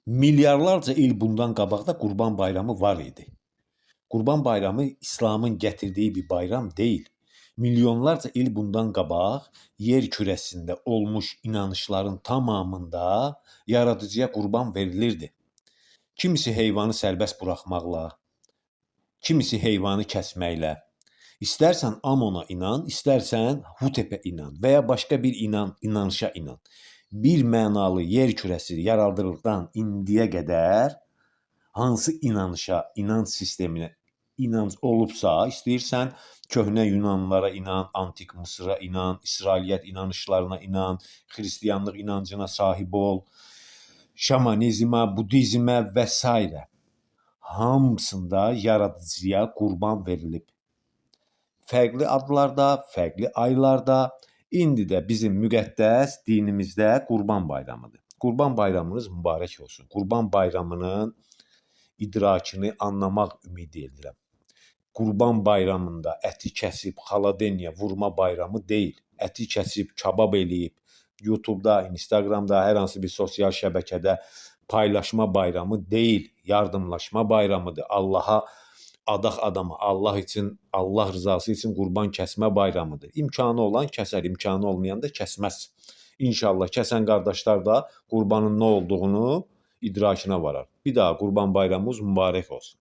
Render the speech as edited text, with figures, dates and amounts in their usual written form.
Milyarlarca il bundan qabaq da Qurban Bayramı var idi. Qurban Bayramı İslamın gətirdiyi bir bayram deyil. Milyonlarca il bundan qabaq yer kürəsində olmuş inanışların tamamında yaradıcıya qurban verilirdi. Kimisi heyvanı sərbəst buraxmaqla, kimisi heyvanı kəsməklə. İstərsən Amona inan, istərsən Hutepə inan və ya başqa bir inanışa inan. Bir mənalı yer kürəsi yaradıldıqdan indiyə qədər hansı inanışa, inanc sisteminə inanc olubsa, istəyirsən köhnə Yunanlılara inan, antik Mısıra inan, İsrailiyyət inanışlarına inan, xristianlıq inancına sahib ol, şamanizmə, budizmə və s. hamısında yaradıcıya qurban verilib. Fərqli adlarda, fərqli aylarda, indi də bizim müqəddəs dinimizdə Qurban Bayramıdır. Qurban Bayramınız mübarək olsun. Qurban Bayramının idrakını anlamaq ümid edirəm. Qurban Bayramında əti kəsib, xaladenya vurma bayramı deyil. Əti kəsib, kabab eləyib, YouTube'da, Instagram'da, hər hansı bir sosial şəbəkədə paylaşma bayramı deyil. Yardımlaşma bayramıdır. Allaha adaq adama, Allah üçün, Allah rızası üçün qurban kəsmə bayramıdır. İmkanı olan kəsər, imkanı olmayan da kəsməz. İnşallah kəsən qardaşlar da qurbanın nə olduğunu idrakına varar. Bir daha Qurban Bayramımız mübarək olsun.